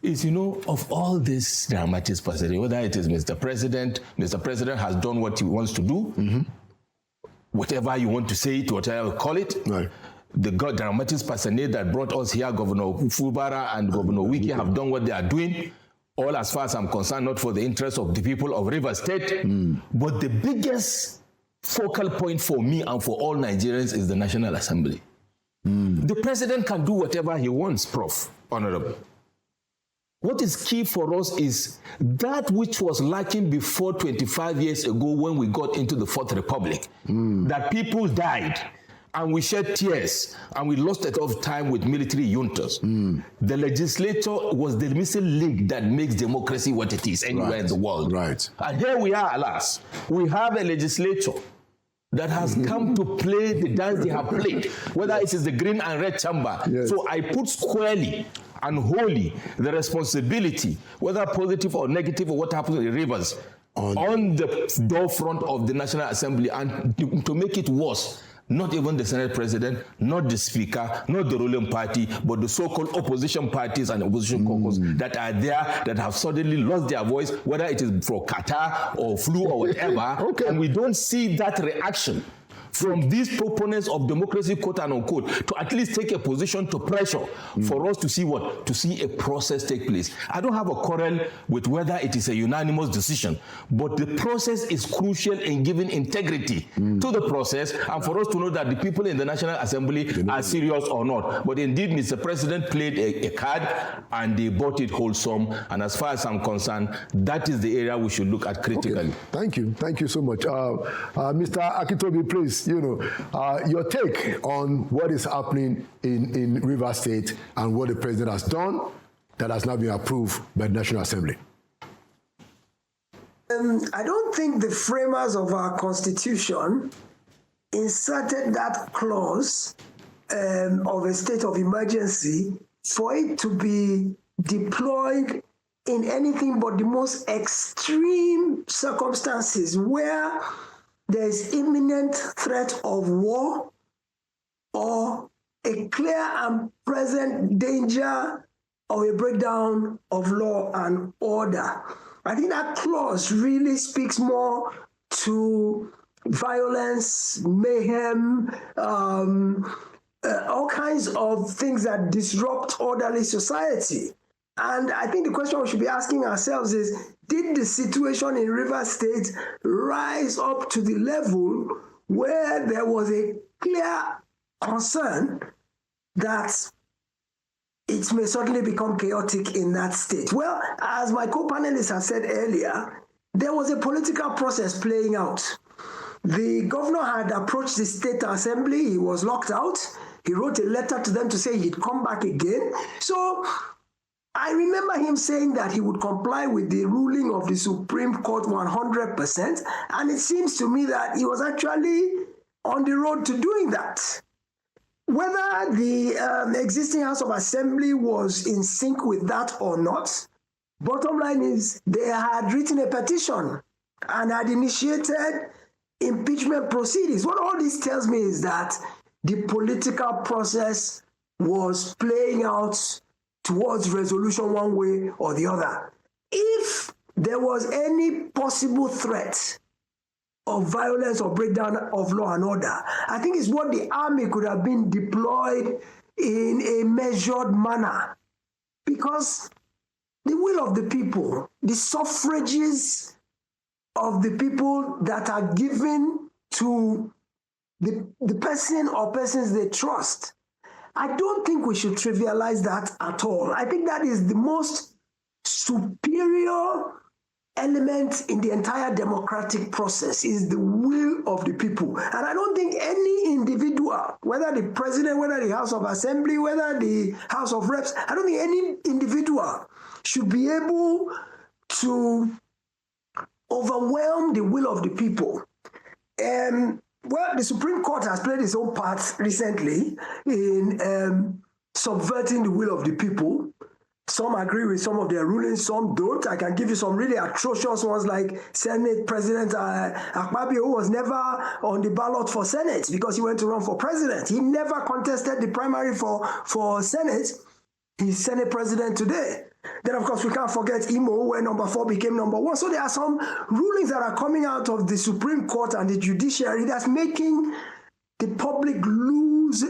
is, of all this dramatic passage, whether it is Mr. President has done what he wants to do, whatever you want to say it, whatever you call it, right. The dramatic personage that brought us here, Governor Fubara and Governor Wiki, have done what they are doing, all as far as I'm concerned, not for the interest of the people of Rivers State, but the biggest focal point for me and for all Nigerians is the National Assembly. The president can do whatever he wants, Prof. Honorable. What is key for us is that which was lacking before 25 years ago when we got into the Fourth Republic, that people died and we shed tears and we lost a lot of time with military juntas. The legislature was the missing link that makes democracy what it is anywhere in the world. Right. And here we are, alas. We have a legislature that has come to play the dance they have played, whether it is the green and red chamber. Yes. So I put squarely and wholly the responsibility, whether positive or negative, or what happens in the Rivers, on the door front of the National Assembly, and to make it worse, not even the Senate President, not the Speaker, not the ruling party, but the so-called opposition parties and opposition caucus that are there, that have suddenly lost their voice, whether it is for Qatar or flu or whatever, and we don't see that reaction from these proponents of democracy, quote and unquote, to at least take a position to pressure for us to see what? To see a process take place. I don't have a quarrel with whether it is a unanimous decision, but the process is crucial in giving integrity to the process and for us to know that the people in the National Assembly are serious or not. But indeed, Mr. President played a card and they bought it wholesome. And as far as I'm concerned, that is the area we should look at critically. Okay. Thank you so much. Mr. Akitobi, please, your take on what is happening in Rivers State and what the president has done that has now been approved by the National Assembly. I don't think the framers of our Constitution inserted that clause of a state of emergency for it to be deployed in anything but the most extreme circumstances where there is imminent threat of war or a clear and present danger of a breakdown of law and order. I think that clause really speaks more to violence, mayhem, all kinds of things that disrupt orderly society. And I think the question we should be asking ourselves is, did the situation in Rivers State rise up to the level where there was a clear concern that it may suddenly become chaotic in that state? Well, as my co-panelists have said earlier, there was a political process playing out. The governor had approached the state assembly. He was locked out. He wrote a letter to them to say he'd come back again. So I remember him saying that he would comply with the ruling of the Supreme Court 100%, and it seems to me that he was actually on the road to doing that. Whether the existing House of Assembly was in sync with that or not, bottom line is they had written a petition and had initiated impeachment proceedings. What all this tells me is that the political process was playing out towards resolution one way or the other. If there was any possible threat of violence or breakdown of law and order, I think it's what the army could have been deployed in a measured manner, because the will of the people, the suffrages of the people that are given to the person or persons they trust, I don't think we should trivialize that at all. I think that is the most superior element in the entire democratic process, is the will of the people. And I don't think any individual, whether the president, whether the House of Assembly, whether the House of Reps, I don't think any individual should be able to overwhelm the will of the people. Well, the Supreme Court has played its own part recently in subverting the will of the people. Some agree with some of their rulings, some don't. I can give you some really atrocious ones, like Senate President Akpabio, who was never on the ballot for Senate because he went to run for president. He never contested the primary for Senate. He's Senate President today. Then, of course, we can't forget Imo, where number 4 became number 1. So there are some rulings that are coming out of the Supreme Court and the judiciary that's making the public lose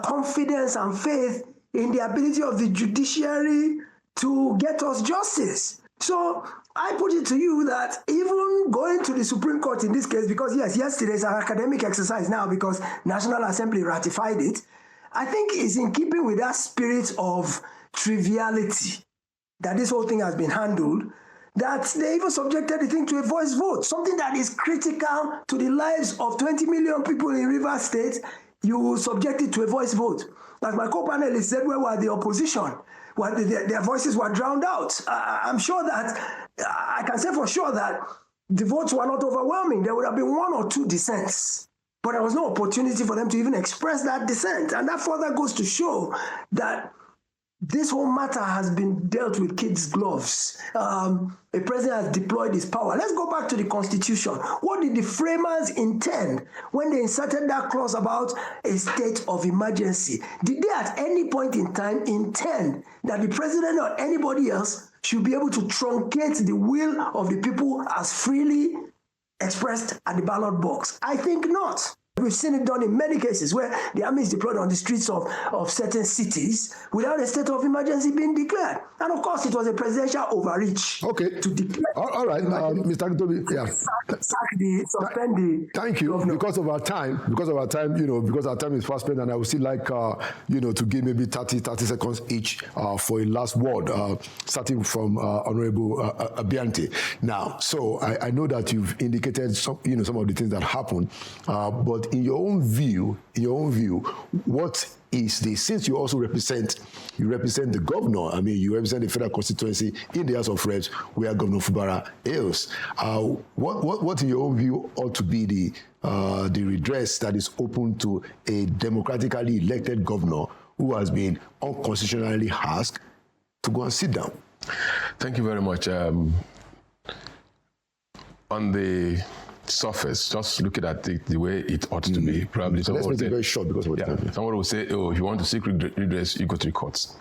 confidence and faith in the ability of the judiciary to get us justice. So I put it to you that even going to the Supreme Court in this case, because yes, yesterday is an academic exercise now because National Assembly ratified it, I think is in keeping with that spirit of triviality that this whole thing has been handled, that they even subjected the thing to a voice vote, something that is critical to the lives of 20 million people in Rivers State. You subject it to a voice vote. As my co-panelist said, where were the opposition? Well, their voices were drowned out. I'm sure that, I can say for sure that the votes were not overwhelming. There would have been 1 or 2 dissents, but there was no opportunity for them to even express that dissent. And that further goes to show that this whole matter has been dealt with kids' gloves. A president has deployed his power. Let's go back to the Constitution. What did the framers intend when they inserted that clause about a state of emergency? Did they at any point in time intend that the president or anybody else should be able to truncate the will of the people as freely expressed at the ballot box? I think not. We've seen it done in many cases where the army is deployed on the streets of certain cities without a state of emergency being declared. And of course, it was a presidential overreach. Okay. To declare. All right, Mr. Akintobi, yeah. Suspend the. Thank you. Governor. Because of our time, because our time is fast spent, and I would still like, to give maybe 30 seconds each for a last word, starting from Honorable Abiante. Now, so I know that you've indicated some of the things that happened, but in your own view, what is the, since you also represent the governor, I mean, you represent the federal constituency in the House of Reps where Governor Fubara hails. What in your own view ought to be the redress that is open to a democratically elected governor who has been unconstitutionally asked to go and sit down? Thank you very much. On the surface, just looking at the way it ought to be, probably. So let's make it very short because of time. Someone will say, oh, if you want to seek redress, you go to the courts.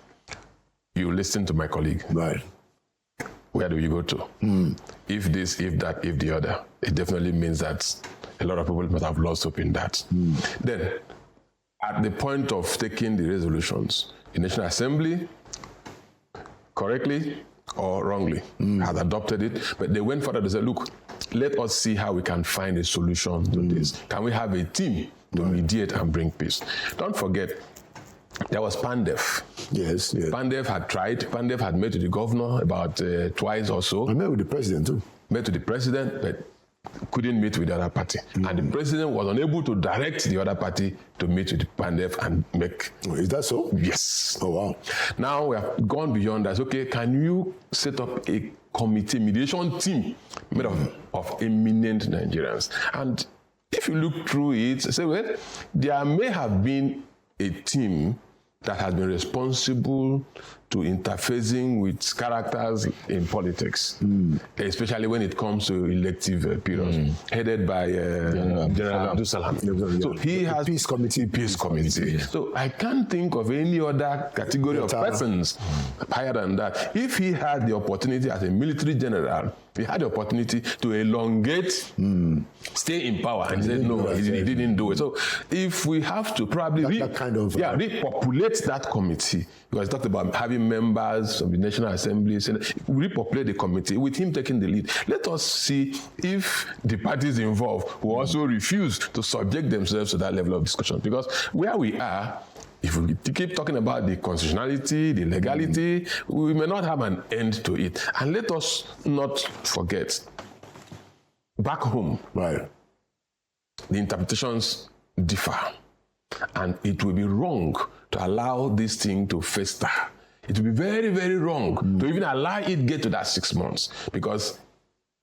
You listen to my colleague. Right. Where do you go to? If this, if that, if the other. It definitely means that a lot of people must have lost hope in that. Then, at the point of taking the resolutions, the National Assembly, correctly or wrongly, has adopted it, but they went further. They said, look, let us see how we can find a solution to this. Can we have a team to mediate and bring peace? Don't forget, there was PANDEF. Yes. PANDEF had tried. PANDEF had met with the governor about twice or so. I met with the president too. Met with the president, but couldn't meet with the other party. And the president was unable to direct the other party to meet with the PANDEF and make... Is that so? Yes. Oh, wow. Now we have gone beyond that. Okay, can you set up a committee, mediation team made of eminent Nigerians? And if you look through it, say, well, there may have been a team that has been responsible to interfacing with characters in politics, especially when it comes to elective periods, headed by General Abdul Salam. So he has Peace Committee. Yeah. So I can't think of any other category of persons higher than that. If he had the opportunity as a military general, he had the opportunity to elongate, stay in power, and he said no, he didn't do it. So if we have to probably repopulate that committee, because he talked about having members of the National Assembly, repopulate the committee with him taking the lead. Let us see if the parties involved will also refuse to subject themselves to that level of discussion. Because where we are, if we keep talking about the constitutionality, the legality, we may not have an end to it. And let us not forget, back home, right, the interpretations differ. And it will be wrong to allow this thing to fester. It will be very, very wrong to even allow it get to that 6 months. Because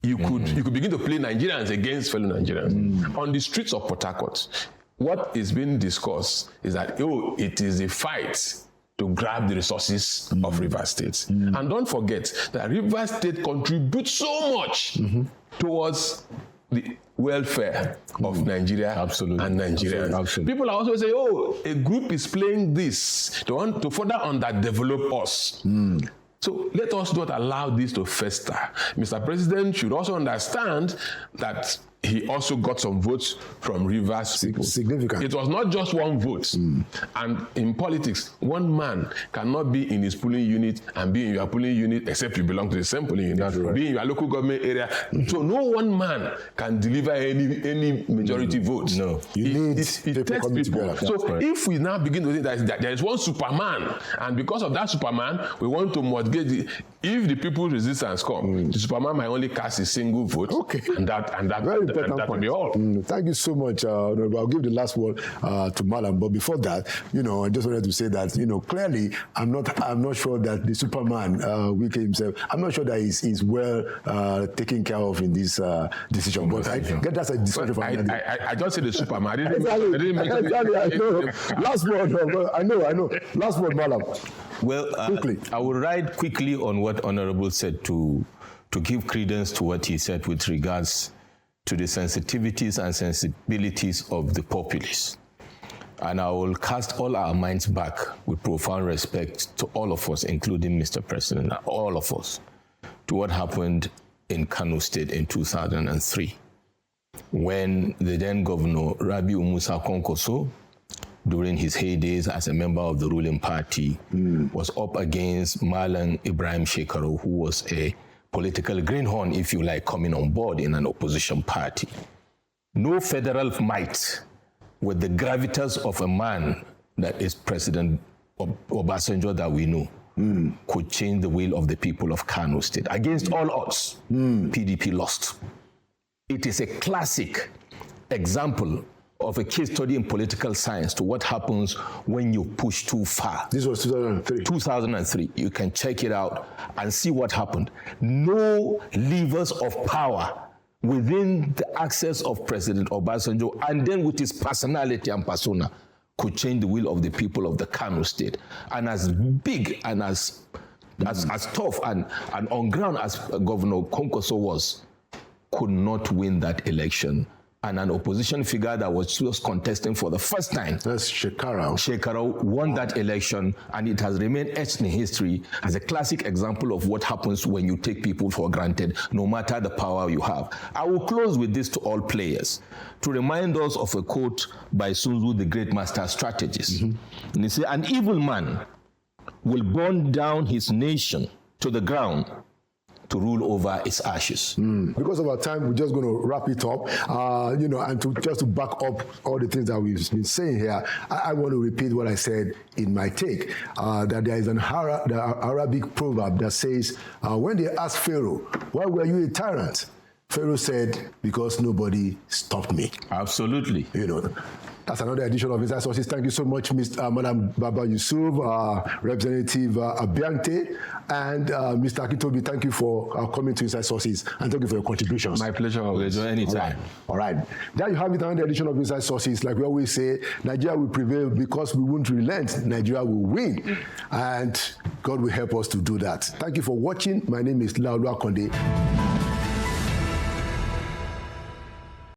you could begin to play Nigerians against fellow Nigerians. On the streets of Port Harcourt, what is being discussed is that, it is a fight to grab the resources of Rivers State. And don't forget that Rivers State contributes so much towards the welfare of Nigeria and Nigerians. Absolutely. People are also saying, a group is playing this to further underdevelop us. So let us not allow this to fester. Mr. President should also understand that he also got some votes from Rivers people. Significant. It was not just one vote. And in politics, one man cannot be in his polling unit and be in your polling unit except you belong to the same polling unit. Right. Be in your local government area. So no one man can deliver any majority votes. No. It takes people. So if we now begin to think that there is one Superman, and because of that Superman, we want to mortgage if the people's resistance come, the Superman might only cast a single vote. Okay. And that will be all. Thank you so much, Honorable. I'll give the last word to Malam. But before that, I just wanted to say that, clearly, I'm not sure that the Superman, Wike himself, I'm not sure that he's well taken care of in this decision. But that's a discussion for another day. I just said the Superman. I didn't Exactly. I know. Last word. I know. Last word, Malam. Well, I will ride quickly on what Honorable said to give credence to what he said with regards to the sensitivities and sensibilities of the populace. And I will cast all our minds back with profound respect to all of us, including Mr. President, all of us, to what happened in Kano State in 2003, when the then Governor Rabiu Musa Kwankwaso, during his heydays as a member of the ruling party, was up against Malam Ibrahim Shekaru, who was a political greenhorn, if you like, coming on board in an opposition party. No federal might, with the gravitas of a man that is President Obasanjo that we know, could change the will of the people of Kano State. Against all odds, PDP lost. It is a classic example of a case study in political science to what happens when you push too far. This was 2003. 2003. You can check it out and see what happened. No levers of power within the access of President Obasanjo, and then with his personality and persona, could change the will of the people of the Kano State. And as big and as tough and on ground as Governor Kwankwaso was, could not win that election. And an opposition figure that was just contesting for the first time, that's Shekara. Shekara won that election, and it has remained etched in history as a classic example of what happens when you take people for granted, no matter the power you have. I will close with this to all players, to remind us of a quote by Sun Tzu, the great master strategist. And he said, "An evil man will burn down his nation to the ground to rule over its ashes." Because of our time, we're just going to wrap it up. And to back up all the things that we've been saying here, I want to repeat what I said in my take, that there is an Arabic proverb that says, when they asked Pharaoh, "Why were you a tyrant?" Pharaoh said, "Because nobody stopped me." Absolutely. That's another edition of Inside Sources. Thank you so much, Madam Baba Yusuf, Representative Abiante, and Mr. Akintobi. Thank you for coming to Inside Sources, and thank you for your contributions. My pleasure. Anytime. All right. There you have it, another edition of Inside Sources. Like we always say, Nigeria will prevail because we won't relent. Nigeria will win, and God will help us to do that. Thank you for watching. My name is Laolu Akonde.